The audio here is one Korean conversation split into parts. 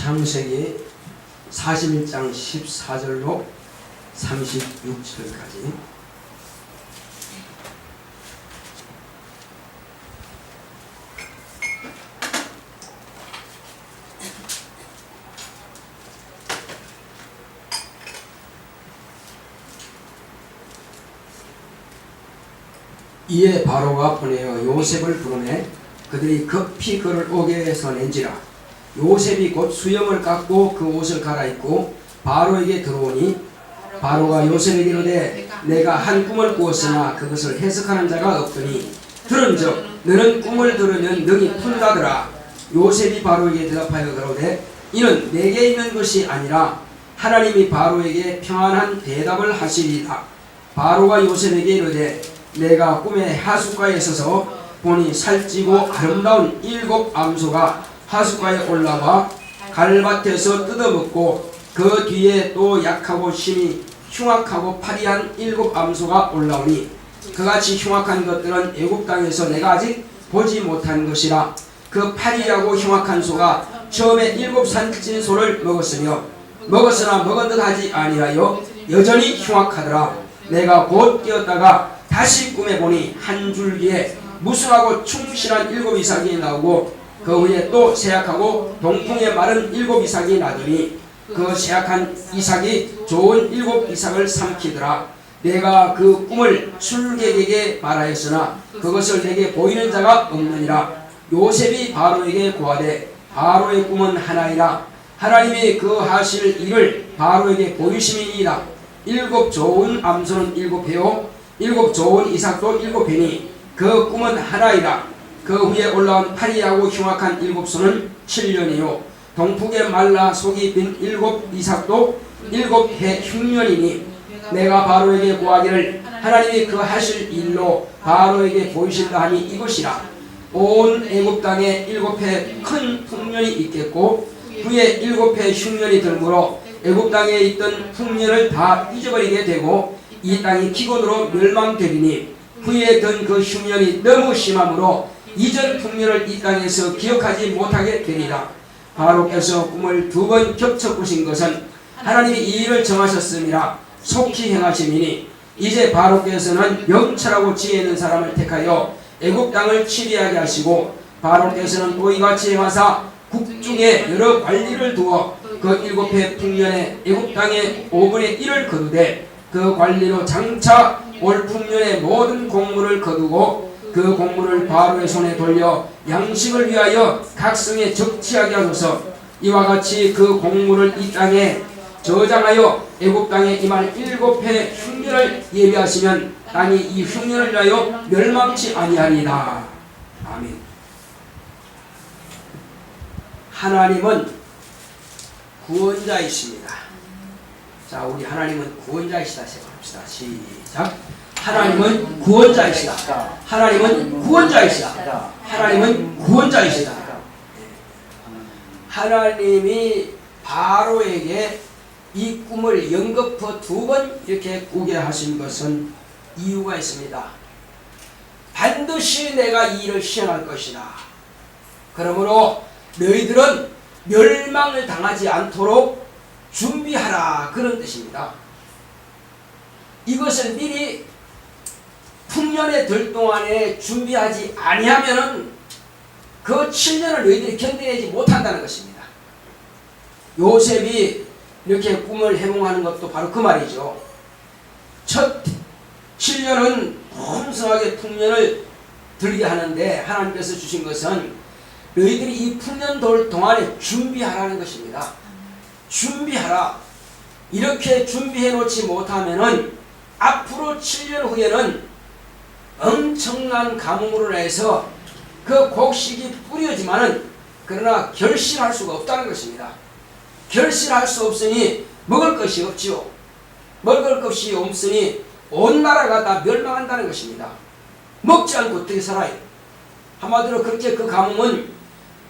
창세기 41장 14절로 36절까지 이에 바로가 보내어 요셉을 부르매 그들이 급히 그를 오게 해서 낸지라. 요셉이 곧 수염을 깎고 그 옷을 갈아입고 바로에게 들어오니 바로가 요셉에게 이르되 내가 한 꿈을 꾸었으나 그것을 해석하는 자가 없더니 들은즉 너는 꿈을 들으면 능히 푼다더라. 요셉이 바로에게 대답하여 그러되 이는 내게 있는 것이 아니라 하나님이 바로에게 평안한 대답을 하시리라. 바로가 요셉에게 이르되 내가 꿈에 하숫가에 서서 보니 살찌고 아름다운 7 암소가 하숫가에 올라와 갈밭에서 뜯어먹고 그 뒤에 또 약하고 심히 흉악하고 파리한 7 암소가 올라오니 그같이 흉악한 것들은 애굽 땅에서 내가 아직 보지 못한 것이라. 그 파리하고 흉악한 소가 처음에 7 살찐 소를 먹었으나 먹은 듯 하지 아니하여 여전히 흉악하더라. 내가 곧 깨었다가 다시 꿈에 보니 한 줄기에 무성하고 충실한 7 이삭이 나오고 그 위에 또 세약하고 동풍에 마른 7 이삭이 나더니 그 세약한 이삭이 좋은 7 이삭을 삼키더라. 내가 그 꿈을 술객에게 말하였으나 그것을 내게 보이는 자가 없느니라. 요셉이 바로에게 고하되 바로의 꿈은 하나이라. 하나님이 그 하실 일을 바로에게 보이심이니이다. 7 좋은 암소는 7 회요 7 좋은 이삭도 7 회니 그 꿈은 하나이라. 그 위에 올라온 파리하고 흉악한 7 소는 7년이요 동풍에 말라 속이 빈 7 이삭도 7해 흉년이니 내가 바로에게 구하기를 하나님이 그 하실 일로 바로에게 보이신다 하니 이것이라. 온 애굽 땅에 7해 큰 풍년이 있겠고 후에 7해 흉년이 들므로 애굽 땅에 있던 풍년을 다 잊어버리게 되고 이 땅이 기근으로 멸망되리니 후에 든 그 흉년이 너무 심함으로 이전 풍년을 이 땅에서 기억하지 못하게 되리라. 바로께서 꿈을 2번 겹쳐 꾸신 것은 하나님이 이 일을 정하셨음이라 속히 행하심이니 이제 바로께서는 명철하고 지혜 있는 사람을 택하여 애굽 땅을 치리하게 하시고 바로께서는 또 이같이 행하사 국중에 여러 관리를 두어 그 7해 풍년에 애굽 땅의 5분의 1을 거두되 그 관리로 장차 올 풍년의 모든 공물을 거두고 그 공물을 바로의 손에 돌려 양식을 위하여 각 성에 적치하게 하소서. 이와 같이 그 공물을 이 땅에 저장하여 애굽 땅에 임할 7해 흉년을 예비하시면 땅이 이 흉년을 위하여 멸망치 아니하리라. 아멘. 하나님은 구원자이십니다. 자, 우리 하나님은 구원자이시다 생각합시다. 시작. 하나님은 구원자이시다. 하나님은 구원자이시다. 하나님은 구원자이시다. 하나님이 바로에게 이 꿈을 연거푸 2번 이렇게 꾸게 하신 것은 이유가 있습니다. 반드시 내가 이 일을 시행할 것이다. 그러므로 너희들은 멸망을 당하지 않도록 준비하라, 그런 뜻입니다. 이것을 미리 풍년에 들 동안에 준비하지 아니하면은 그 7년을 너희들이 견뎌내지 못한다는 것입니다. 요셉이 이렇게 꿈을 해몽하는 것도 바로 그 말이죠. 첫 7년은 풍성하게 풍년을 들게 하는데 하나님께서 주신 것은 너희들이 이 풍년 돌 동안에 준비하라는 것입니다. 준비하라. 이렇게 준비해 놓지 못하면은 앞으로 7년 후에는 엄청난 가뭄으로 해서 그 곡식이 뿌려지만은 그러나 결실할 수가 없다는 것입니다. 결실할 수 없으니 먹을 것이 없지요. 먹을 것이 없으니 온 나라가 다 멸망한다는 것입니다. 먹지 않고 어떻게 살아요? 한마디로 그렇게 그 가뭄은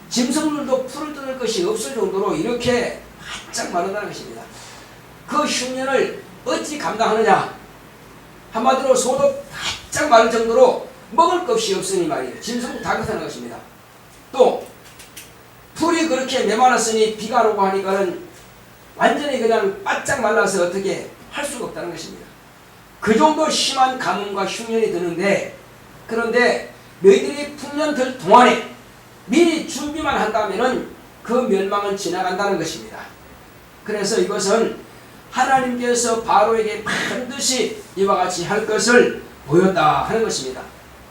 짐승들도 풀을 뜯을 것이 없을 정도로 이렇게 바짝 마른다는 것입니다. 그 흉년을 어찌 감당하느냐? 한마디로 소도 바짝 마를 정도로 먹을 것이 없으니 말이에요. 짐승도 다 그렇다는 것입니다. 또 풀이 물이 그렇게 메말랐으니 비가 오고 하니까는 완전히 그냥 바짝 말라서 어떻게 할 수가 없다는 것입니다. 그 정도 심한 가뭄과 흉년이 드는데, 그런데 너희들이 풍년 들 동안에 미리 준비만 한다면은 그 멸망은 지나간다는 것입니다. 그래서 이것은 하나님께서 바로에게 반드시 이와 같이 할 것을 보였다 하는 것입니다.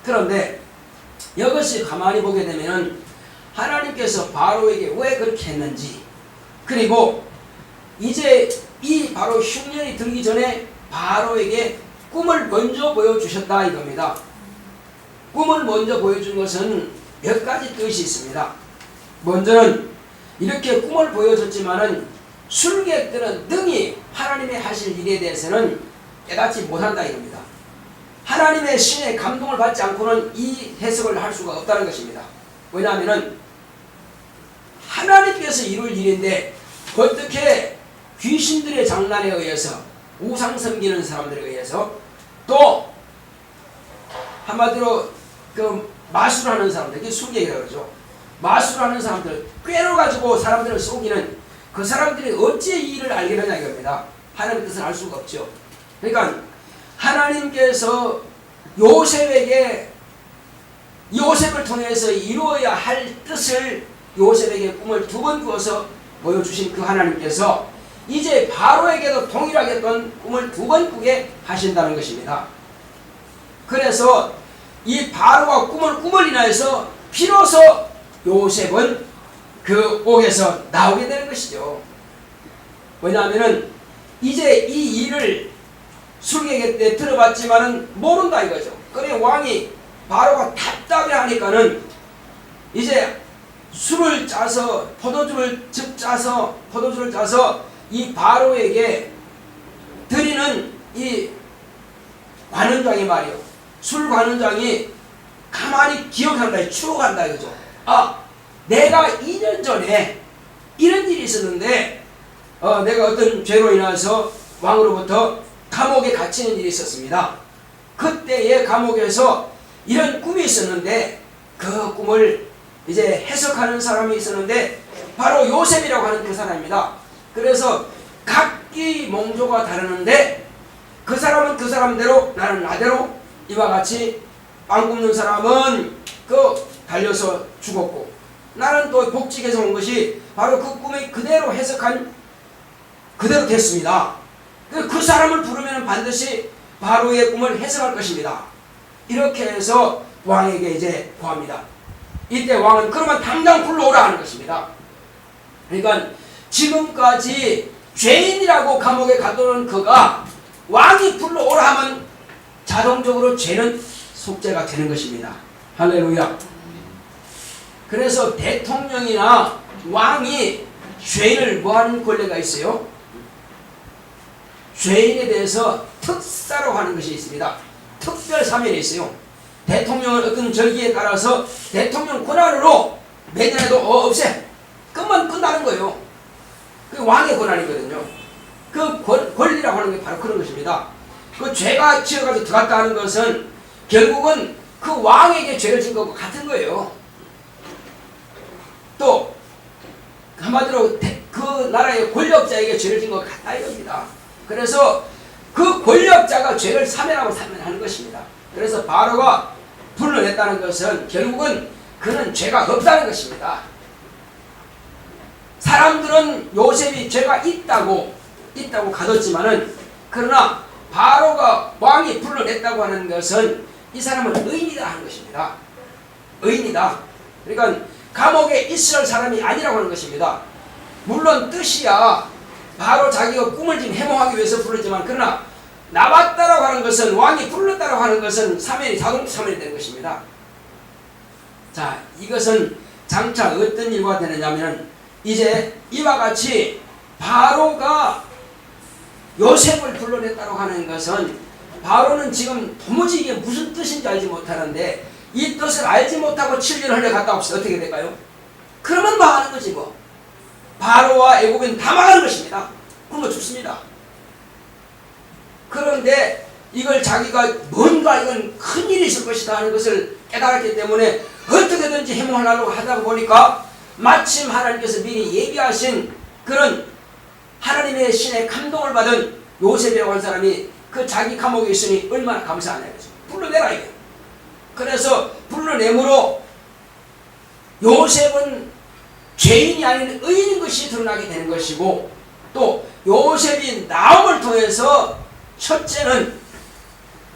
그런데 이것이 가만히 보게 되면은 하나님께서 바로에게 왜 그렇게 했는지, 그리고 이제 이 바로 흉년이 들기 전에 바로에게 꿈을 먼저 보여주셨다 이겁니다. 꿈을 먼저 보여준 것은 몇 가지 뜻이 있습니다. 먼저는 이렇게 꿈을 보여줬지만은 술객들은 능히 하나님의 하실 일에 대해서는 깨닫지 못한다 이겁니다. 하나님의 신의 감동을 받지 않고는 이 해석을 할 수가 없다는 것입니다. 왜냐하면 하나님께서 이룰 일인데 어떻게 귀신들의 장난에 의해서, 우상 섬기는 사람들에 의해서, 또 한마디로 그 마술하는 사람들, 이게 술객이라고 그러죠. 마술하는 사람들, 꿰어가지고 사람들을 속이는 그 사람들이 어찌 이 일을 알겠느냐 이겁니다. 하나님의 뜻을 알 수가 없죠. 그러니까 하나님께서 요셉을 통해서 이루어야 할 뜻을 요셉에게 꿈을 2번 꾸어서 보여주신 그 하나님께서 이제 바로에게도 동일하게 어떤 꿈을 2번 꾸게 하신다는 것입니다. 그래서 이 바로가 꿈을 인하여서 비로소 요셉은 그 옥에서 나오게 되는 것이죠. 왜냐하면 이제 이 일을 술객에 때 들어봤지만은 모른다 이거죠. 그래 왕이 바로가 답답해 하니까는 이제 술을 짜서 포도주를 짜서 이 바로에게 드리는 이 관원장이 말이요. 술 관원장이 가만히 기억한다, 추억한다 이거죠. 아, 내가 2년 전에 이런 일이 있었는데 내가 어떤 죄로 인해서 왕으로부터 감옥에 갇히는 일이 있었습니다. 그때의 감옥에서 이런 꿈이 있었는데 그 꿈을 이제 해석하는 사람이 있었는데 바로 요셉이라고 하는 그 사람입니다. 그래서 각기 몽조가 다르는데 그 사람은 그 사람대로, 나는 나대로 이와 같이 빵 굽는 사람은 그 달려서 죽었고, 나는 또 복직해서 온 것이 바로 그 꿈이 그대로 해석한 그대로 됐습니다. 그 사람을 부르면 반드시 바로의 꿈을 해석할 것입니다. 이렇게 해서 왕에게 이제 구합니다. 이때 왕은 그러면 당장 불러오라 하는 것입니다. 그러니까 지금까지 죄인이라고 감옥에 가둬놓은 그가 왕이 불러오라 하면 자동적으로 죄는 속죄가 되는 것입니다. 할렐루야. 그래서 대통령이나 왕이 죄인을 뭐하는 권리가 있어요? 죄인에 대해서 특사로 하는 것이 있습니다. 특별 사면이 있어요. 대통령은 어떤 절기에 따라서 대통령 권한으로 매년에도 없애. 그것만 끝나는 거예요. 그게 왕의 권한이거든요. 그 권리라고 하는 게 바로 그런 것입니다. 그 죄가 지어가지고 들어갔다 하는 것은 결국은 그 왕에게 죄를 진 것과 같은 거예요. 또 한마디로 그 나라의 권력자에게 죄를 진 것과 같다 이겁니다. 그래서 그 권력자가 죄를 사면하고 사면하는 것입니다. 그래서 바로가 불러냈다는 것은 결국은 그는 죄가 없다는 것입니다. 사람들은 요셉이 죄가 있다고 가뒀지만은, 그러나 바로가 왕이 불러냈다고 하는 것은 이 사람은 의인이다 하는 것입니다. 의인이다. 그러니까 감옥에 있을 사람이 아니라고 하는 것입니다. 물론 뜻이야 바로 자기가 꿈을 지금 해몽하기 위해서 불렀지만, 그러나 나왔다라고 하는 것은, 왕이 불렀다라고 하는 것은 사면이 자동 사면이 되는 것입니다. 자, 이것은 장차 어떤 일과 되느냐면, 이제 이와 같이 바로가 요셉을 불러냈다고 하는 것은, 바로는 지금 도무지 이게 무슨 뜻인지 알지 못하는데, 이 뜻을 알지 못하고 7년 흘려 갔다 없이 어떻게 될까요? 그러면 망하는 거지 뭐. 바로와 애굽인 다 망하는 것입니다. 굶어 죽습니다. 그런데 이걸 자기가 뭔가 이건 큰일이 있을 것이다 하는 것을 깨달았기 때문에 어떻게든지 해몽하려고 하다 보니까 마침 하나님께서 미리 예비하신 그런 하나님의 신의 감동을 받은 요셉이라고 한 사람이 그 자기 감옥에 있으니 얼마나 감사하냐 그죠. 불러내라 이게. 그래서 불러내므로 요셉은 죄인이 아닌 의인인 것이 드러나게 되는 것이고, 또 요셉이 나옴을 통해서 첫째는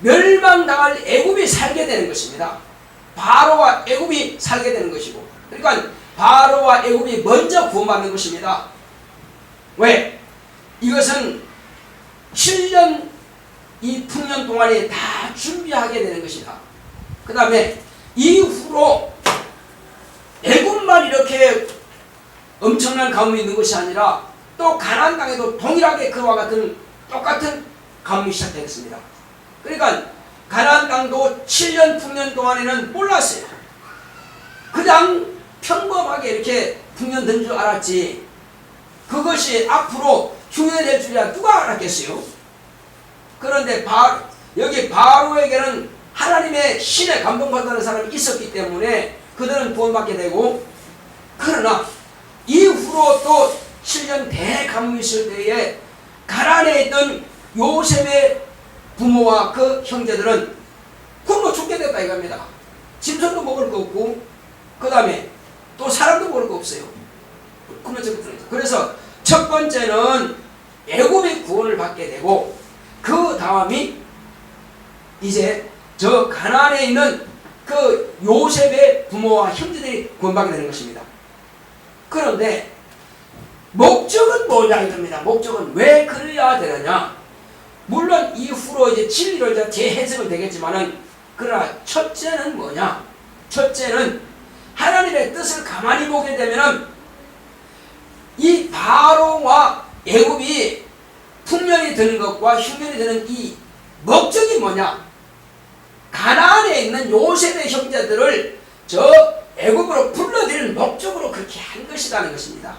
멸망당할 애굽이 살게 되는 것입니다. 바로와 애굽이 살게 되는 것이고, 그러니까 바로와 애굽이 먼저 구원받는 것입니다. 왜? 이것은 7년 이 풍년 동안에 다 준비하게 되는 것이다. 그 다음에 이후로 애굽만 이렇게 엄청난 가뭄이 있는 것이 아니라 또 가나안 땅에도 동일하게 그와 같은 똑같은 가뭄이 시작되겠습니다. 그러니까 가나안 땅도 7년 풍년 동안에는 몰랐어요. 그냥 평범하게 이렇게 풍년 된 줄 알았지, 그것이 앞으로 흉년될 줄이야 누가 알았겠어요? 그런데 여기 바로에게는 하나님의 신의 감동받는 사람이 있었기 때문에 그들은 구원받게 되고, 그러나 이후로 또 7년 대가뭄이 있을 때에 가나안에 있던 요셉의 부모와 그 형제들은 굶어 죽게 됐다 이겁니다. 짐승도 먹을 거 없고, 그 다음에 또 사람도 먹을 거 없어요. 굶어 죽게 됐어요. 그래서 첫 번째는 애굽이 구원을 받게 되고, 그 다음이 이제 저 가나안에 있는 그 요셉의 부모와 형제들이 구원받게 되는 것입니다. 그런데 목적은 뭐냐 이겁니다. 목적은 왜 그래야 되느냐? 물론 이후로 이제 진리를 재해석은 되겠지만은, 그러나 첫째는 뭐냐? 첫째는 하나님의 뜻을 가만히 보게 되면은 이 바로와 애굽이 풍년이 드는 것과 흉년이 드는 이 목적이 뭐냐? 가나안에 있는 요셉의 형제들을 저 애굽으로 불러들이는 목적으로 그렇게 한 것이라는 것입니다.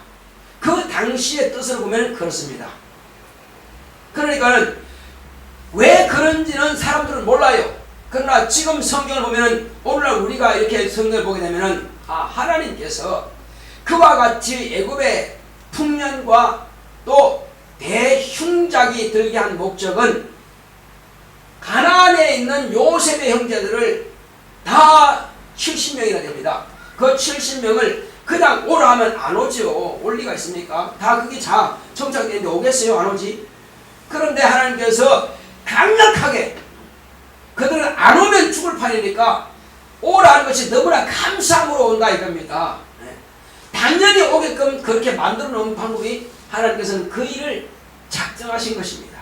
그 당시의 뜻을 보면 그렇습니다. 그러니까는 왜 그런지는 사람들은 몰라요. 그러나 지금 성경을 보면은, 오늘날 우리가 이렇게 성경을 보게 되면은, 하나님께서 그와 같이 애굽의 풍년과 또 대흉작이 들게 한 목적은 가나안에 있는 요셉의 형제들을 다 70명이나 됩니다. 그 70명을 그냥 오라 하면 안 오죠. 올 리가 있습니까? 다 그게 정착되는데 오겠어요? 안 오지? 그런데 하나님께서 강력하게 그들은 안 오면 죽을 판이니까 오라는 것이 너무나 감사함으로 온다 이겁니다. 당연히 오게끔 그렇게 만들어 놓은 방법이 하나님께서는 그 일을 작정하신 것입니다.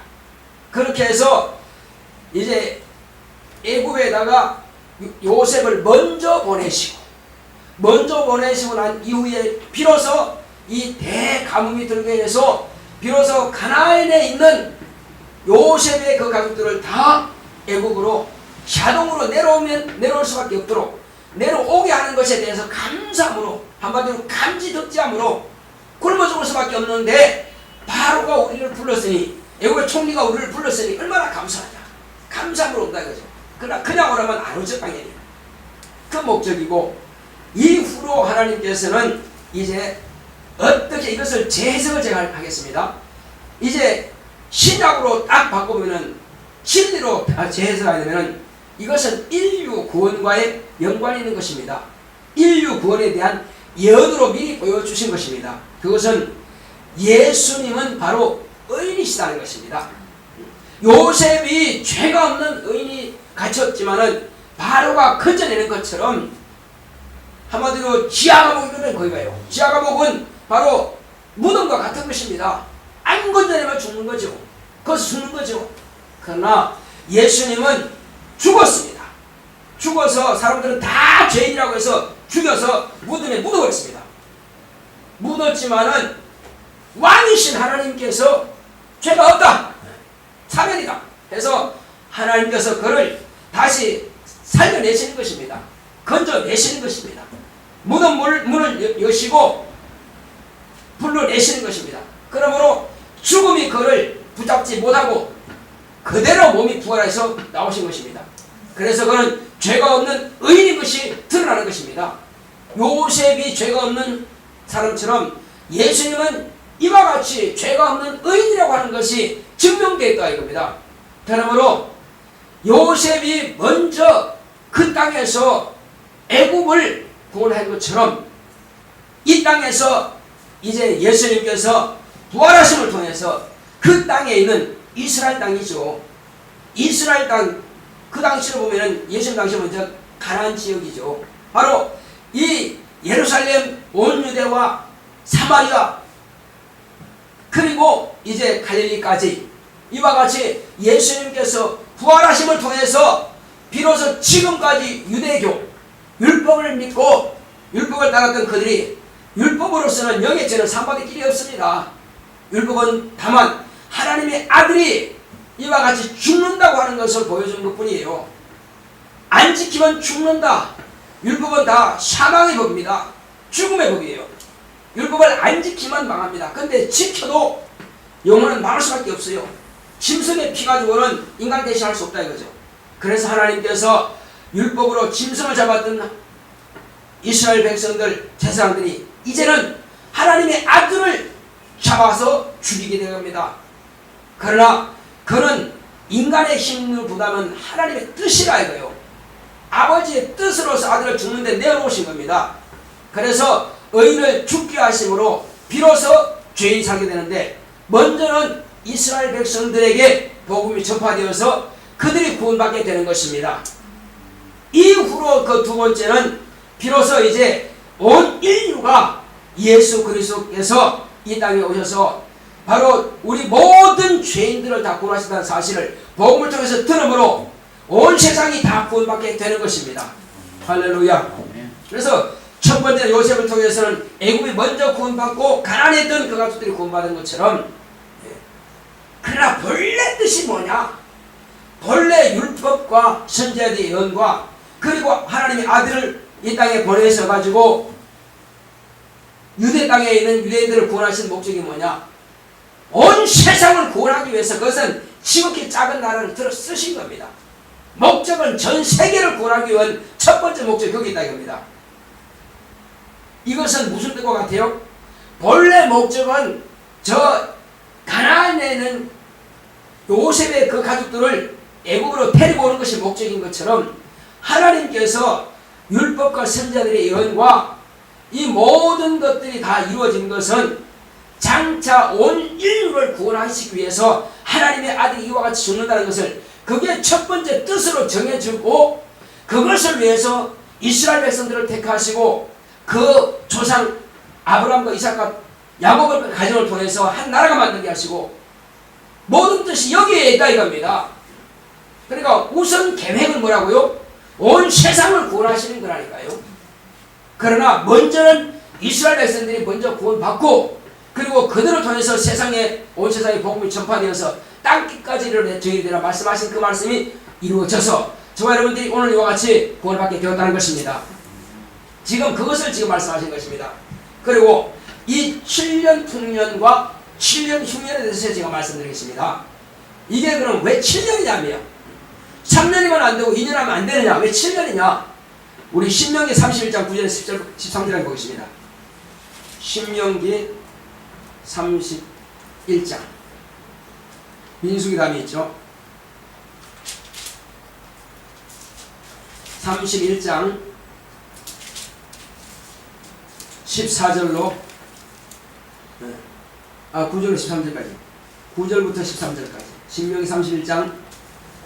그렇게 해서 이제 애굽에다가 요셉을 먼저 보내시고 난 이후에 비로소 이 대가뭄이 들게 해서 비로소 가나안에 있는 요셉의 그 가족들을 다 애굽으로 자동으로 내려올 수밖에 없도록 내려오게 하는 것에 대해서 감사함으로, 한마디로 감지덕지함으로 굶어 죽을 수밖에 없는데, 바로가 우리를 불렀으니, 애굽의 총리가 우리를 불렀으니 얼마나 감사하냐. 감사함으로 온다 이거죠. 그러나 그냥 오라면 안 오죠 당연히. 그 목적이고, 이후로 하나님께서는 이제 어떻게 이것을 재해석을 제가 하겠습니다. 이제 신약으로 딱 바꾸면은, 진리로 재해석하게 되면은 이것은 인류 구원과의 연관이 있는 것입니다. 인류 구원에 대한 예언으로 미리 보여주신 것입니다. 그것은 예수님은 바로 의인이시다는 것입니다. 요셉이 죄가 없는 의인이 갇혔지만은 바로가 건져내는 것처럼, 한마디로 지하감옥이면 거기 가요. 지하감옥은 바로 무덤과 같은 것입니다. 안 건져내면 죽는 거죠. 거기서 죽는 거죠. 그러나 예수님은 죽었습니다. 죽어서 사람들은 다 죄인이라고 해서 죽여서 무덤에 묻어버렸습니다. 묻었지만은 왕이신 하나님께서 죄가 없다, 사면이다 해서 하나님께서 그를 다시 살려내시는 것입니다. 건져내시는 것입니다. 무덤 문을 여시고 불러내시는 것입니다. 그러므로 죽음이 그를 붙잡지 못하고 그대로 몸이 부활해서 나오신 것입니다. 그래서 그는 죄가 없는 의인인 것이 드러나는 것입니다. 요셉이 죄가 없는 사람처럼 예수님은 이와 같이 죄가 없는 의인이라고 하는 것이 증명되었다 이겁니다. 그러므로 요셉이 먼저 그 땅에서 애굽을 구원한 것처럼 이 땅에서 이제 예수님께서 부활하심을 통해서 그 땅에 있는 이스라엘 땅이죠. 이스라엘 땅, 그 당시로 보면은 예수님 당시 먼저 가나안 지역이죠. 바로 이 예루살렘, 온 유대와 사마리아, 그리고 이제 갈릴리까지 이와 같이 예수님께서 부활하심을 통해서 비로소 지금까지 유대교, 율법을 믿고 율법을 따랐던 그들이 율법으로서는 영의 죄는 상받을 길이 없습니다. 율법은 다만 하나님의 아들이 이와 같이 죽는다고 하는 것을 보여준 것뿐이에요. 안 지키면 죽는다. 율법은 다 사망의 법입니다. 죽음의 법이에요. 율법을 안 지키면 망합니다. 근데 지켜도 영혼은 망할 수밖에 없어요. 짐승의 피 가지고는 인간 대신할 수 없다 이거죠. 그래서 하나님께서 율법으로 짐승을 잡았던 이스라엘 백성들, 제사장들이 이제는 하나님의 아들을 잡아서 죽이게 된 겁니다. 그러나 그는 인간의 힘보다는 하나님의 뜻이라 이거예요. 아버지의 뜻으로서 아들을 죽는데 내어놓으신 겁니다. 그래서 의인을 죽게 하심으로 비로소 죄인이 살게 되는데, 먼저는 이스라엘 백성들에게 복음이 전파되어서 그들이 구원받게 되는 것입니다. 이후로 그 두 번째는 비로소 이제 온 인류가 예수 그리스도께서 이 땅에 오셔서 바로 우리 모든 죄인들을 다 구원하신다는 사실을 복음을 통해서 들음으로 온 세상이 다 구원받게 되는 것입니다. 할렐루야. 그래서 첫 번째 요셉을 통해서는 애굽이 먼저 구원받고 가나안에 있던 그 가족들이 구원받은 것처럼, 그러나 본래 뜻이 뭐냐? 본래 율법과 선지자들의 예언과 그리고 하나님의 아들을 이 땅에 보내셔 가지고 유대 땅에 있는 유대인들을 구원하신 목적이 뭐냐? 온 세상을 구원하기 위해서 그것은 지극히 작은 나라를 들어 쓰신 겁니다. 목적은 전 세계를 구원하기 위한 첫 번째 목적이 거기 있다 이겁니다. 이것은 무슨 뜻과 같아요? 본래 목적은 저 가나안에 있는 요셉의 그 가족들을 애굽으로 데리고 오는 것이 목적인 것처럼, 하나님께서 율법과 선지자들의 예언과 이 모든 것들이 다 이루어진 것은 장차 온 인류를 구원하시기 위해서 하나님의 아들이 이와 같이 죽는다는 것을, 그게 첫 번째 뜻으로 정해주고, 그것을 위해서 이스라엘 백성들을 택하시고 그 조상 아브라함과 이삭과 야곱의 가정을 통해서 한 나라가 만들게 하시고, 모든 뜻이 여기에 있다 이겁니다. 그러니까 우선 계획은 뭐라고요? 온 세상을 구원하시는 거라니까요. 그러나 먼저는 이스라엘 백성들이 먼저 구원받고, 그리고 그들을 통해서 세상에, 온 세상에 복음이 전파되어서 땅끝까지 이르러 저희들이라 말씀하신 그 말씀이 이루어져서 저와 여러분들이 오늘 이와 같이 구원을 받게 되었다는 것입니다. 지금 그것을 지금 말씀하신 것입니다. 그리고 이 7년 풍년과 7년 흉년에 대해서 제가 말씀드리겠습니다. 이게 그럼 왜 7년이냐며, 3년이면 안 되고 2년 하면 안 되느냐, 왜 7년이냐? 우리 신명기 31장 9절에 10절 13절에 보겠습니다. 신명기 31장, 민수기 다음에 있죠. 31장 14절로 9절로 13절까지, 9절부터 13절까지, 신명기 31장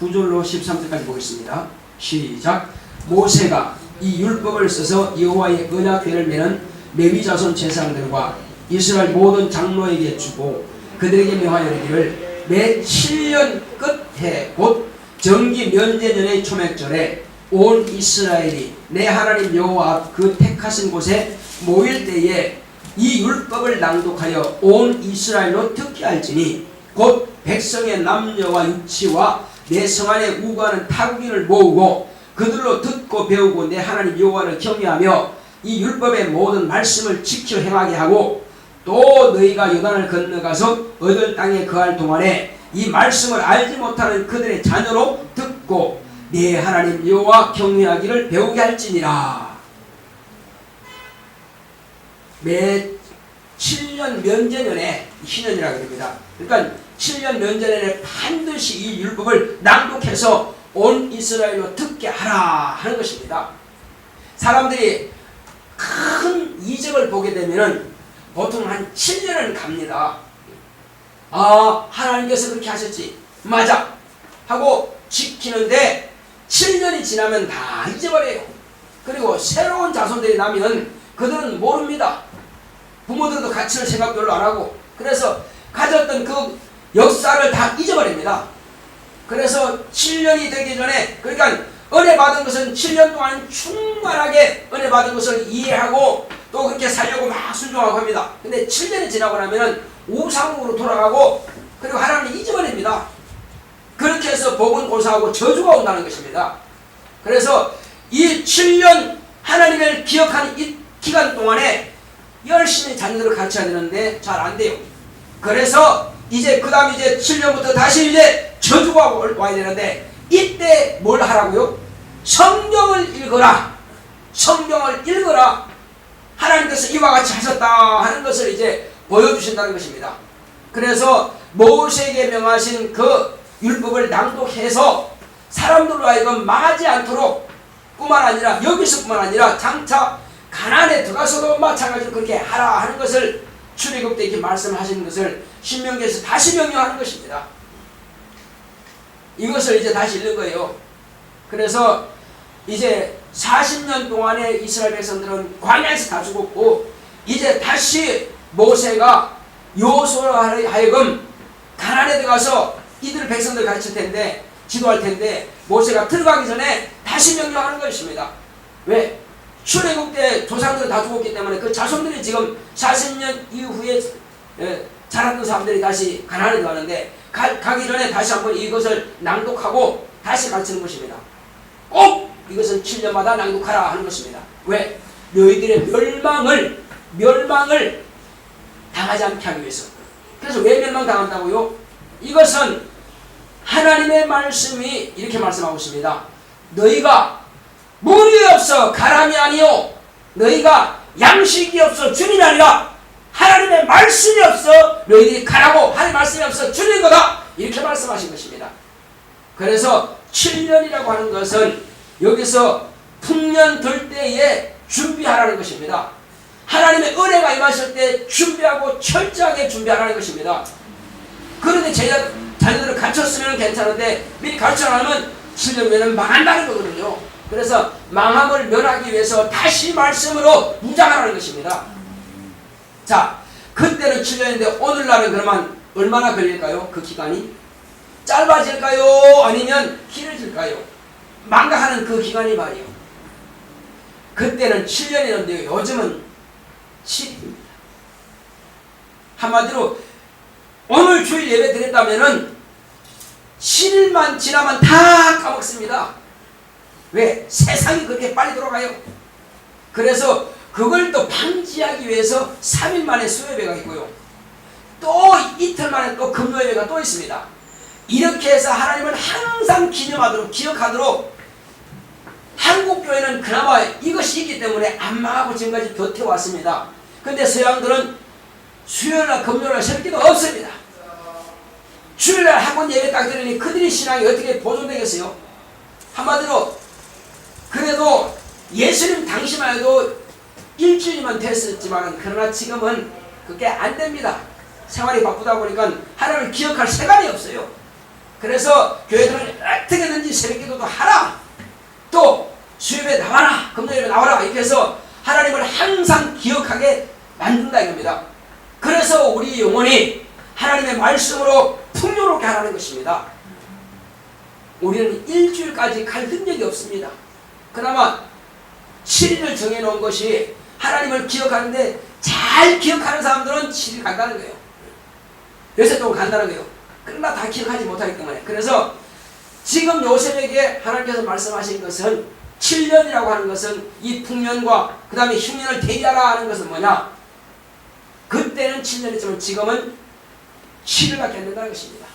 9절로 13절까지 보겠습니다. 시작. 모세가 이 율법을 써서 여호와의 언약궤를 메는 레위 자손 제사장들과 이스라엘 모든 장로에게 주고 그들에게 명하여 이르기를, 매 7년 끝에 곧 정기 면제년의 초맥절에 온 이스라엘이 내 하나님 여호와 앞 그 택하신 곳에 모일 때에 이 율법을 낭독하여 온 이스라엘로 듣게 할지니, 곧 백성의 남녀와 유치와 내 성 안에 우고하는 타국인을 모으고 그들로 듣고 배우고 내 하나님 여호와를 경외하며 이 율법의 모든 말씀을 지켜 행하게 하고, 또 너희가 요단을 건너가서 얻을 땅에 거할 동안에 이 말씀을 알지 못하는 그들의 자녀로 듣고 내 하나님 여호와 경외하기를 배우게 할지니라. 매 7년 면제년에 희년이라고 합니다. 그러니까 7년 면제년에 반드시 이 율법을 낭독해서 온 이스라엘로 듣게 하라 하는 것입니다. 사람들이 큰 이적을 보게 되면은 보통 한 7년은 갑니다. 아, 하나님께서 그렇게 하셨지, 맞아 하고 지키는데 7년이 지나면 다 잊어버려요. 그리고 새로운 자손들이 나면 그들은 모릅니다. 부모들도 가치를 생각 별로 안 하고, 그래서 가졌던 그 역사를 다 잊어버립니다. 그래서 7년이 되기 전에, 그러니까 은혜 받은 것은 7년 동안 충만하게 은혜 받은 것을 이해하고 또 그렇게 살려고 막 순종하고 합니다. 근데 7년이 지나고 나면은 우상으로 돌아가고, 그리고 하나님을 잊어버립니다. 그렇게 해서 복은 고사하고 저주가 온다는 것입니다. 그래서 이 7년 하나님을 기억하는 이 기간 동안에 열심히 자녀들을 가르쳐야 되는데 잘 안 돼요. 그래서 이제 그 다음 이제 7년부터 다시 이제 저주가 와야 되는데, 이때 뭘 하라고요? 성경을 읽어라. 성경을 읽어라. 하나님께서 이와 같이 하셨다 하는 것을 이제 보여주신다는 것입니다. 그래서 모세에게 명하신 그 율법을 낭독해서 사람들로 하여금 망하지 않도록, 뿐만 아니라 여기서뿐만 아니라 장차 가나안에 들어가서도 마찬가지로 그렇게 하라 하는 것을 출애굽 때 이렇게 말씀하시는 것을 신명기에서 다시 명령하는 것입니다. 이것을 이제 다시 읽는 거예요. 그래서 이제 40년 동안에 이스라엘 백성들은 광야에서 다 죽었고, 이제 다시 모세가 여호수아로 하여금 가나안에 들어가서 이들 백성들 가르칠 텐데, 지도할 텐데, 모세가 들어가기 전에 다시 명령하는 것입니다. 왜? 출애굽 때 조상들은 다 죽었기 때문에 그 자손들이 지금 40년 이후에 자랐던 사람들이 다시 가나안에 들어가는데, 가기 전에 다시 한번 이것을 낭독하고 다시 가르치는 것입니다. 꼭 이것은 7년마다 낭독하라 하는 것입니다. 왜? 너희들의 멸망을 당하지 않게 하기 위해서. 그래서 왜 멸망당한다고요? 이것은 하나님의 말씀이 이렇게 말씀하고 있습니다. 너희가 물이 없어 가람이 아니요, 너희가 양식이 없어 주님이 아니라 하나님의 말씀이 없어 너희들이 가라고, 하나님의 말씀이 없어 주님 거다, 이렇게 말씀하신 것입니다. 그래서 7년이라고 하는 것은 여기서 풍년 들 때에 준비하라는 것입니다. 하나님의 은혜가 임하실 때 준비하고 철저하게 준비하라는 것입니다. 그런데 자녀들을 가르쳤으면 괜찮은데 미리 가르쳐 안 하면 7년 후에는 망한다는 거거든요. 그래서 망함을 면하기 위해서 다시 말씀으로 무장하라는 것입니다. 자, 그때는 7년인데 오늘날은 그러면 얼마나 걸릴까요? 그 기간이 짧아질까요? 아니면 길어질까요? 망각하는 그 기간이 말이요. 그때는 7년이었는데요. 요즘은 7일입니다. 한마디로 오늘 주일 예배 드렸다면은 7일만 지나면 다 까먹습니다. 왜? 세상이 그렇게 빨리 돌아가요. 그래서 그걸 또 방지하기 위해서 3일 만에 수요예배가 있고요. 또 이틀 만에 또 금요예배가 또 있습니다. 이렇게 해서 하나님을 항상 기념하도록, 기억하도록, 한국교회는 그나마 이것이 있기 때문에 안 망하고 지금까지 버텨왔습니다. 근데 서양들은 수요일날 금요일날 새벽기도 없습니다. 주일날 한번 예배 딱 드리니 그들의 신앙이 어떻게 보존되겠어요? 한마디로 그래도 예수님 당시만 해도 일주일만 됐었지만, 그러나 지금은 그게 안 됩니다. 생활이 바쁘다 보니까 하나님을 기억할 시간이 없어요. 그래서 교회들은 어떻게든지 새벽기도도 하라, 또 수요일에 나와라, 금요일에 나와라, 이렇게 해서 하나님을 항상 기억하게 만든다 이겁니다. 그래서 우리 영혼이 하나님의 말씀으로 풍요롭게 하라는 것입니다. 우리는 일주일까지 갈 능력이 없습니다. 그나마 7일을 정해놓은 것이 하나님을 기억하는데, 잘 기억하는 사람들은 7일 간다는 거예요. 요새 또 간다는 거예요. 그러나 다 기억하지 못하기 때문에. 그래서 지금 요셉에게 하나님께서 말씀하신 것은 7년이라고 하는 것은 이 풍년과 그 다음에 흉년을 대비하라 하는 것은 뭐냐? 그때는 7년이지만 지금은 7일밖에 안 된다는 것입니다.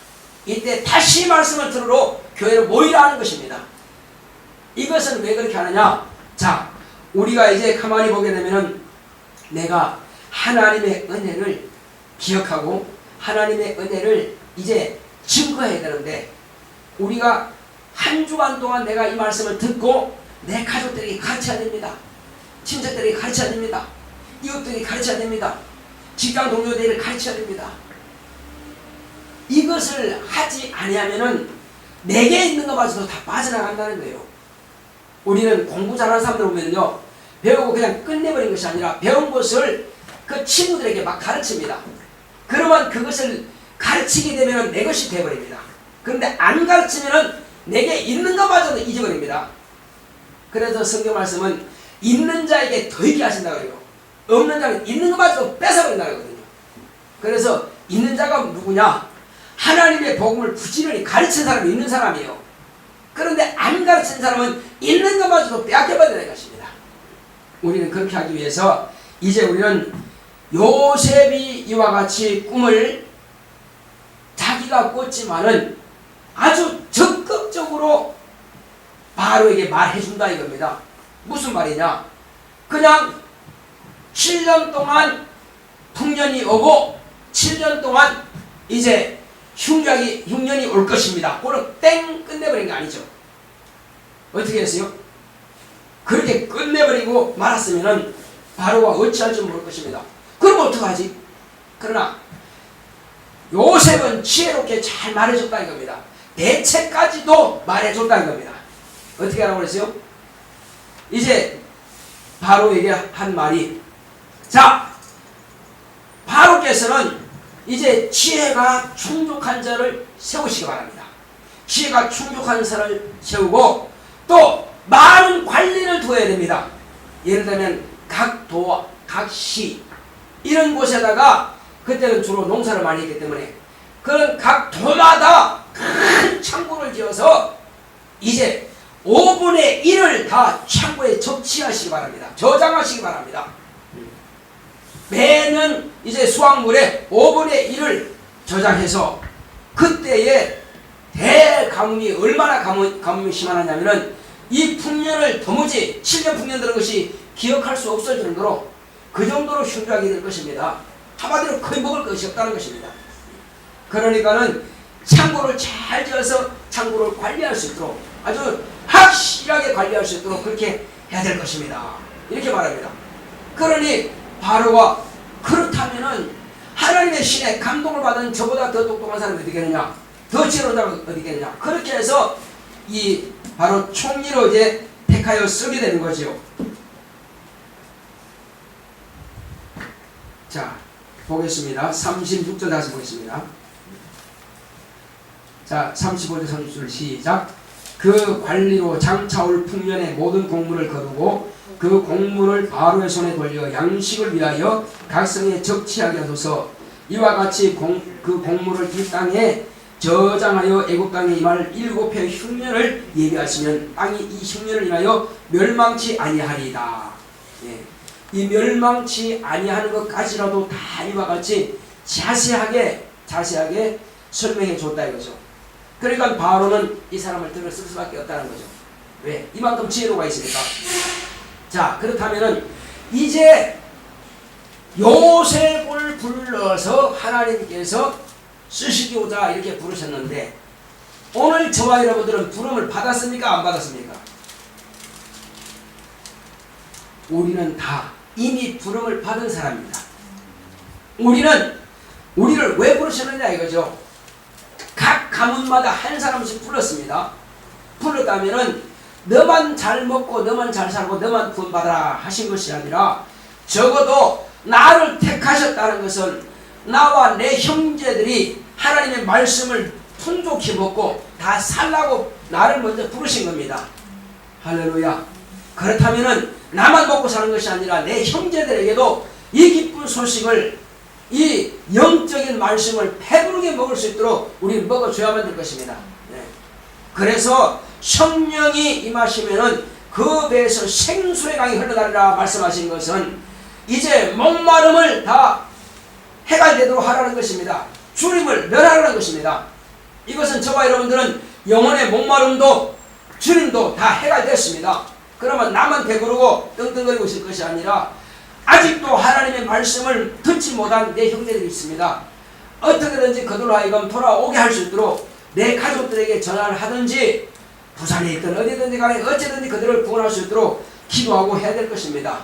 이때 다시 말씀을 들으러 교회로 모이라 하는 것입니다. 이것은 왜 그렇게 하느냐? 자, 우리가 이제 가만히 보게 되면은 내가 하나님의 은혜를 기억하고 하나님의 은혜를 이제 증거해야 되는데, 우리가 한 주간 동안 내가 이 말씀을 듣고 내 가족들에게 가르쳐야 됩니다. 친척들에게 가르쳐야 됩니다. 이웃들에게 가르쳐야 됩니다. 직장 동료들에게 가르쳐야 됩니다. 이것을 하지 아니하면은 내게 있는 것마저도 다 빠져나간다는 거예요. 우리는 공부 잘하는 사람들 보면요, 배우고 그냥 끝내버린 것이 아니라 배운 것을 그 친구들에게 막 가르칩니다. 그러면 그것을 가르치게 되면 내 것이 되어버립니다. 그런데 안 가르치면 내게 있는 것마저도 잊어버립니다. 그래서 성경 말씀은 있는 자에게 더하게 하신다고 해요. 없는 자는 있는 것마저도 뺏어버린다고 하거든요. 그래서 있는 자가 누구냐? 하나님의 복음을 부지런히 가르친 사람이 있는 사람이에요. 그런데 안 가르친 사람은 있는 것마저도 빼앗겨버리는 것입니다. 우리는 그렇게 하기 위해서 이제 우리는 요셉이 이와 같이 꿈을 자기가 꿨지만은 아주 적극적으로 바로에게 말해준다 이겁니다. 무슨 말이냐? 그냥 7년 동안 풍년이 오고 7년 동안 이제 흉년이 올 것입니다. 그걸 땡 끝내버린 게 아니죠. 어떻게 했어요? 그렇게 끝내버리고 말았으면 바로가 어찌할 줄 모를 것입니다. 그럼 어떡하지? 그러나 요셉은 지혜롭게 잘 말해줬다 이겁니다. 대책까지도 말해줬다 이겁니다. 어떻게 하라고 그랬어요? 이제 바로에게 한 말이, 자, 바로께서는 이제 지혜가 충족한 자를 세우시기 바랍니다. 지혜가 충족한 자를 세우고 또 많은 관리를 두어야 됩니다. 예를 들면 각 도와 각 시 이런 곳에다가, 그때는 주로 농사를 많이 했기 때문에 그런 각 도마다 큰 창고를 지어서 이제 5분의 1을 다 창고에 적치하시기 바랍니다. 저장하시기 바랍니다. 매년 이제 수확물의 5분의 1을 저장해서 그때의 대가뭄이 얼마나 가뭄이 심하냐면은 이 풍년을 도무지 7년 풍년 들은 것이 기억할 수 없을 정도로 그 정도로 흉흉하게 될 것입니다. 한마디로 거의 먹을 것이 없다는 것입니다. 그러니까는 창고를 잘 지어서 창고를 관리할 수 있도록, 아주 확실하게 관리할 수 있도록 그렇게 해야 될 것입니다. 이렇게 말합니다. 그러니 바로가, 그렇다면은 하나님의 신에 감동을 받은 저보다 더 똑똑한 사람이 어디 있겠느냐, 더 지혜로운 사람이 어디 있겠느냐, 그렇게 해서 이 바로 총리로 이제 택하여 쓰게 되는 거죠. 자, 보겠습니다. 36절 다시 보겠습니다. 자, 35절 30절 시작. 그 관리로 장차올 풍년의 모든 공물을 거두고 그 공물을 바로의 손에 돌려 양식을 위하여 각성에 적치하게 하소서. 이와 같이 그 공물을 이 땅에 저장하여 애굽 땅에 임할 7해 흉년을 예비하시면 땅이 이 흉년을 인하여 멸망치 아니하리이다. 예. 이 멸망치 아니하는 것까지라도 다 이와 같이 자세하게 설명해 줬다 이거죠. 그러니까 바로는 이 사람을 들을 수밖에 없다는 거죠. 왜? 이만큼 지혜로가 있으니까. 자, 그렇다면은 이제 요셉을 불러서 하나님께서 쓰시고자 이렇게 부르셨는데, 오늘 저와 여러분들은 부름을 받았습니까? 안 받았습니까? 우리는 다 이미 부름을 받은 사람입니다. 우리를 왜 부르셨느냐 이거죠. 각 가문마다 한 사람씩 불렀습니다. 불렀다면은 너만 잘 먹고 너만 잘 살고 너만 구원받아라 하신 것이 아니라, 적어도 나를 택하셨다는 것은 나와 내 형제들이 하나님의 말씀을 풍족히 먹고 다 살라고 나를 먼저 부르신 겁니다. 할렐루야. 그렇다면은 나만 먹고 사는 것이 아니라 내 형제들에게도 이 기쁜 소식을, 이 영적인 말씀을 배부르게 먹을 수 있도록 우리 먹어줘야만 될 것입니다. 네. 그래서 성령이 임하시면은 그 배에서 생수의 강이 흘러나리라 말씀하신 것은 이제 목마름을 다 해갈되도록 하라는 것입니다. 주님을 멸하라는 것입니다. 이것은 저와 여러분들은 영혼의 목마름도 주님도 다 해갈됐습니다. 그러면 나만 배부르고 떵떵거리고 있을 것이 아니라 아직도 하나님의 말씀을 듣지 못한 내 형제들이 있습니다. 어떻게든지 그들로 하여금 돌아오게 할 수 있도록 내 가족들에게 전화를 하든지 부산에 있든 어디든지 간에 어찌든지 그들을 구원할 수 있도록 기도하고 해야 될 것입니다.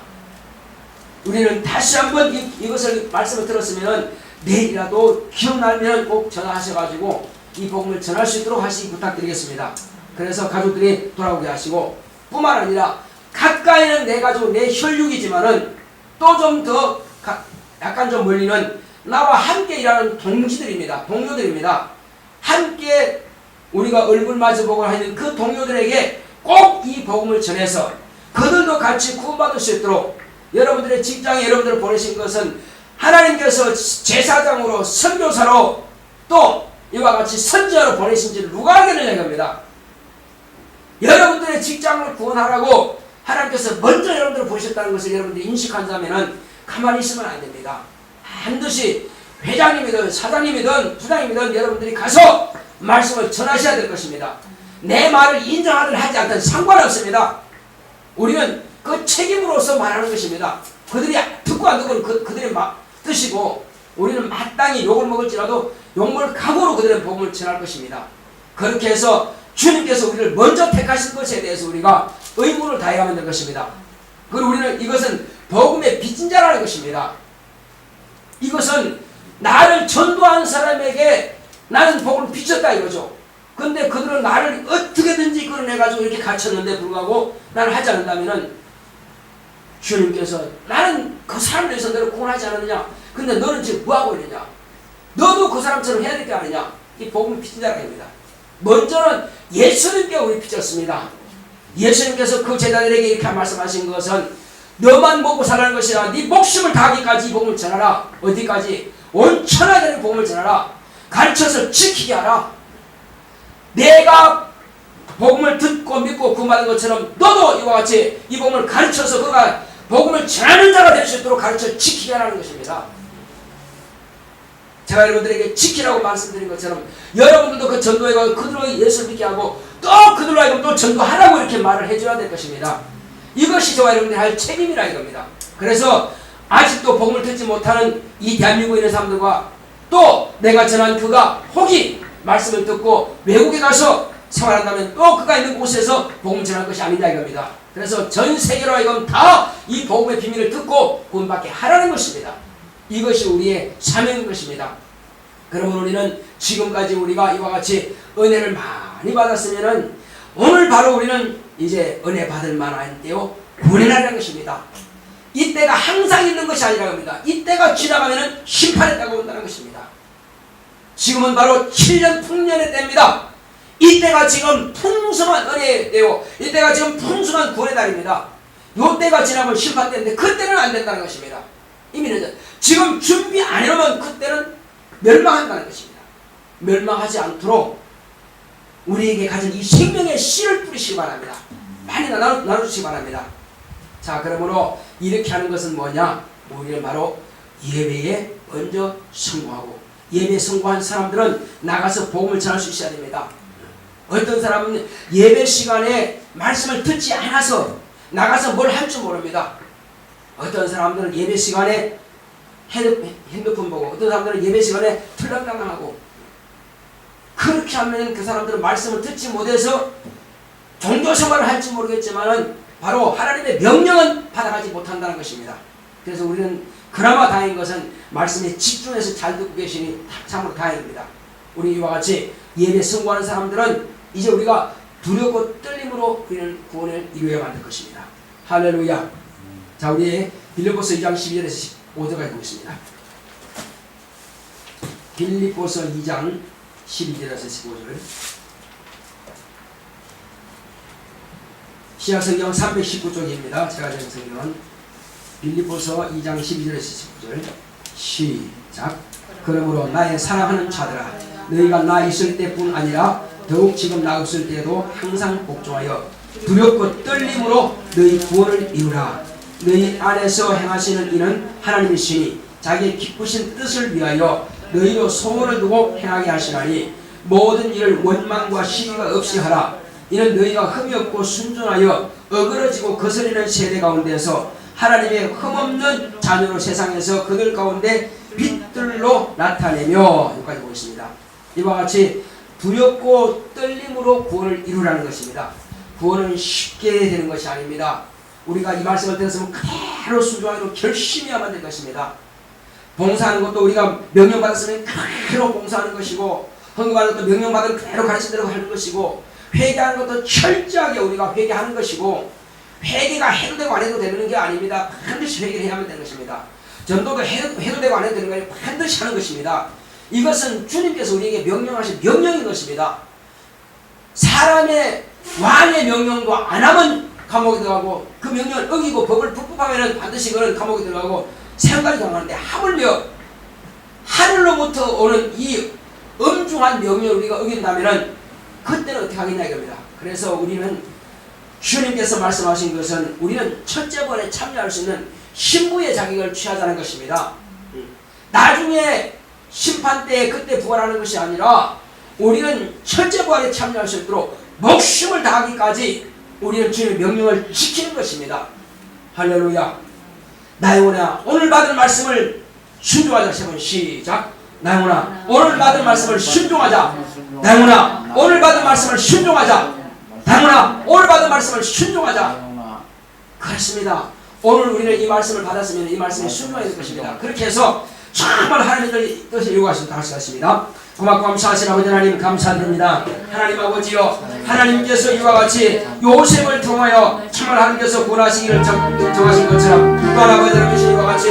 우리는 다시 한번 이것을 말씀을 들었으면 내일이라도 기억나면 꼭 전화하셔가지고 이 복음을 전할 수 있도록 하시기 부탁드리겠습니다. 그래서 가족들이 돌아오게 하시고 뿐만 아니라 가까이는 내 가족 내 혈육이지만은 또 좀 더 약간 좀 멀리는 나와 함께 일하는 동지들입니다. 동료들입니다. 함께 우리가 얼굴 마주보고 하는 그 동료들에게 꼭 이 복음을 전해서 그들도 같이 구원받을 수 있도록 여러분들의 직장에 여러분들을 보내신 것은 하나님께서 제사장으로 선교사로 또 이와 같이 선지자로 보내신지 누가 알겠느냐 이겁니다. 여러분들의 직장을 구원하라고 하나님께서 먼저 여러분들을 보셨다는 것을 여러분들이 인식한다면 가만히 있으면 안 됩니다. 반드시 회장님이든 사장님이든 부장님이든 여러분들이 가서 말씀을 전하셔야 될 것입니다. 내 말을 인정하든 하지 않든 상관없습니다. 우리는 그 책임으로서 말하는 것입니다. 그들이 듣고 안 듣고 그들의 뜻이고 우리는 마땅히 욕을 먹을지라도 욕먹을 각오로 그들의 복음을 전할 것입니다. 그렇게 해서 주님께서 우리를 먼저 택하신 것에 대해서 우리가 의무를 다해가면 될 것입니다. 그리고 우리는 이것은 복음의 빚진 자라는 것입니다. 이것은 나를 전도한 사람에게 나는 복음을 빚졌다 이거죠. 근데 그들은 나를 어떻게든지 끌어내가지고 이렇게 갇혔는데 불구하고 나를 하지 않는다면은 주님께서 나는 그 사람을 위해서 너를 구원하지 않았느냐? 근데 너는 지금 뭐하고 있느냐? 너도 그 사람처럼 해야 될 게 아니냐? 이 복음을 빚진 자라는 겁니다. 먼저는 예수님께 우리 빚졌습니다. 예수님께서 그 제자들에게 이렇게 말씀하신 것은 너만 먹고 살라는 것이라 네 목숨을 다하기까지 이 복음을 전하라. 어디까지? 온 천하들의 복음을 전하라. 가르쳐서 지키게 하라. 내가 복음을 듣고 믿고 구원받은 것처럼 너도 이와 같이 이 복음을 가르쳐서 그가 복음을 전하는 자가 될 수 있도록 가르쳐 지키게 하라는 것입니다. 제가 여러분들에게 지키라고 말씀드린 것처럼 여러분들도 그 전도에 가서 그들로 예수를 믿게 하고 또 그들로 하여금 또 전도하라고 이렇게 말을 해줘야 될 것입니다. 이것이 저와 여러분들이 할 책임이라 이겁니다. 그래서 아직도 복음을 듣지 못하는 이 대한민국에 있는 사람들과 또 내가 전한 그가 혹이 말씀을 듣고 외국에 가서 생활한다면 또 그가 있는 곳에서 복음을 전할 것이 아니다 이겁니다. 그래서 전 세계로 하여금 다 이 복음의 비밀을 듣고 구원받게 하라는 것입니다. 이것이 우리의 사명인 것입니다. 그러면 우리는 지금까지 우리가 이와 같이 은혜를 많이 받았으면은 오늘 바로 우리는 이제 은혜 받을 만한 때요 구원이라는 것입니다. 이때가 항상 있는 것이 아니라 합니다. 이때가 지나가면은 심판의 때가 온다는 것입니다. 지금은 바로 7년 풍년의 때입니다. 이때가 지금 풍성한 은혜의 때요, 이때가 지금 풍성한 구원의 날입니다. 이때가 지나면 심판 때인데 그때는 안 된다는 것입니다. 이미 늦어. 지금 준비 안 해놓으면 그때는 멸망한다는 것입니다. 멸망하지 않도록 우리에게 가진 이 생명의 씨를 뿌리시기 바랍니다. 많이 나눠주시기 바랍니다. 자, 그러므로 이렇게 하는 것은 뭐냐? 우리는 바로 예배에 먼저 성공하고, 예배에 성공한 사람들은 나가서 복음을 전할 수 있어야 됩니다. 어떤 사람은 예배 시간에 말씀을 듣지 않아서 나가서 뭘 할 줄 모릅니다. 어떤 사람들은 예배 시간에 핸드폰 보고, 어떤 사람들은 예배 시간에 틀랑당하고, 그렇게 하면 그 사람들은 말씀을 듣지 못해서 종교 생활을 할지 모르겠지만은 바로 하나님의 명령은 받아가지 못한다는 것입니다. 그래서 우리는 그나마 다행인 것은 말씀에 집중해서 잘 듣고 계시니 참으로 다행입니다. 우리 이와 같이 예배 성공하는 사람들은 이제 우리가 두렵고 떨림으로 우리는 구원을 이루어야 만들 것입니다. 할렐루야. 자, 우리 빌립보서 2장 12절에서 15절까지 보겠습니다. 빌립보서 2장 12절에서 15절. 시약성경 319쪽입니다. 제가 된 성경은 빌립보서 2장 12절에서 15절. 시작. 그러므로 나의 사랑하는 자들아, 너희가 나 있을 때뿐 아니라 더욱 지금 나 없을 때에도 항상 복종하여 두렵고 떨림으로 너희 구원을 이루라. 너희 안에서 행하시는 이는 하나님이시니 자기의 기쁘신 뜻을 위하여 너희로 소원을 두고 행하게 하시나니 모든 일을 원망과 시기가 없이 하라. 이는 너희가 흠이 없고 순전하여 어그러지고 거스리는 세대 가운데서 하나님의 흠없는 자녀로 세상에서 그들 가운데 빛들로 나타내며, 여기까지 보겠습니다. 이와 같이 두렵고 떨림으로 구원을 이루라는 것입니다. 구원은 쉽게 되는 것이 아닙니다. 우리가 이 말씀을 들었으면 그대로 순종하기로 결심해야만 될 것입니다. 봉사하는 것도 우리가 명령받았으면 그대로 봉사하는 것이고, 헌금하는 것도 명령받은 그대로 가르친 대로 하는 것이고, 회개하는 것도 철저하게 우리가 회개하는 것이고, 회개가 해도 되고 안 해도 되는 게 아닙니다. 반드시 회개를 해야만 되는 것입니다. 전도도 해도 되고 안 해도 되는 게 아니라 반드시 하는 것입니다. 이것은 주님께서 우리에게 명령하신 명령인 것입니다. 사람의 왕의 명령도 안 하면 감옥에 들어가고, 그 명령을 어기고 법을 불법하면 반드시 그는 감옥에 들어가고 생각이 당하는데, 하물며 하늘로부터 오는 이 엄중한 명령을 우리가 어긴다면 그때는 어떻게 하겠냐 이겁니다. 그래서 우리는 주님께서 말씀하신 것은 우리는 첫째 번에 참여할 수 있는 신부의 자격을 취하자는 것입니다. 나중에 심판 때 그때 부활하는 것이 아니라 우리는 첫째 부활에 참여할 수 있도록 목숨을 다하기까지 우리는 주님의 명령을 지키는 것입니다. 할렐루야. 나의 영혼아 오늘 받은 말씀을 순종하자. 세 번 시작. 나의 영혼아 오늘 받은 말씀을 순종하자. 나의 영혼아 오늘 받은 말씀을 순종하자. 나의 영혼아 오늘 받은 말씀을 순종하자. 그렇습니다. 오늘 우리는 이 말씀을 받았으면 이 말씀에 순종해야 될 것입니다. 그렇게 해서 정말 하나님의 뜻을 요구하시면 할 수 있습니다. 고맙고 감사하신 아버지 하나님 감사드립니다. 하나님 아버지여, 하나님께서 이와 같이 요셉을 통하여 정말 하나님께서 구원하시기를 정하신 것처럼 또한 아버지 하나님께서 이와 같이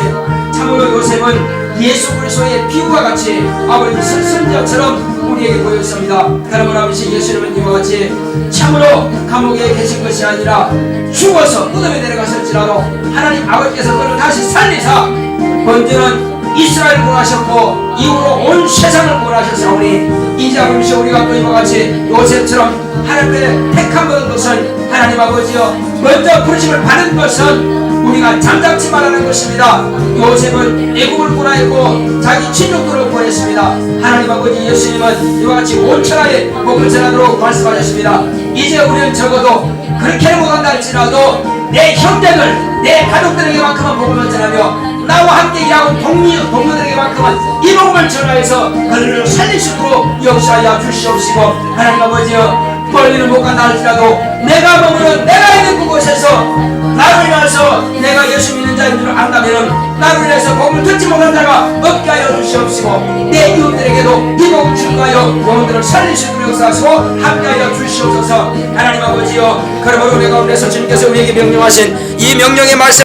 참으로 요셉은 예수 그리스도의 피부와 같이 아버지 선지자처럼 우리에게 보였습니다. 여러분 아버지 예수님은 이와 같이 참으로 감옥에 계신 것이 아니라 죽어서 무덤에 내려가셨지라도 하나님 아버지께서 그를 다시 살리사 먼저는 이스라엘을 구원하셨고 이후로 온 세상을 구원하셨사오니 이제 아버지 우리가 또 이와 같이 요셉처럼 하나님의 택함 받은 것은 하나님 아버지여 먼저 부르심을 받은 것은 우리가 잠잠치 말하는 것입니다. 요셉은 애국을 구원하였고 자기 친족들을 구원했습니다. 하나님 아버지 예수님은 이와 같이 온 천하에 복음을 전하도록 말씀하셨습니다. 이제 우리는 적어도 그렇게 못한다 할지라도 내 형제들 내 가족들에게만큼은 복음을 전하며 나와 함께 일하고 동료들에게만큼은 이 복음을 전하여서 그들을 살릴 수 있도록 역사하여 주시옵시고, 하나님 아버지여 멀리는 못 간다 할지라도 내가 머무는 내가 있는 그곳에서 나를 위해서 내가 예수 믿는 자인 줄 안다면 나를 위해서 복음을 듣지 못한 자가 없게 하여 주시옵시고, 내 이웃들에게도 이 복음 증거하여 영혼들을 살릴 수 있도록 역사하시고 함께 하여 주시옵소서. 하나님 아버지여, 그러므로 우리 가운데서 주님께서 우리에게 명령하신 이 명령의 말씀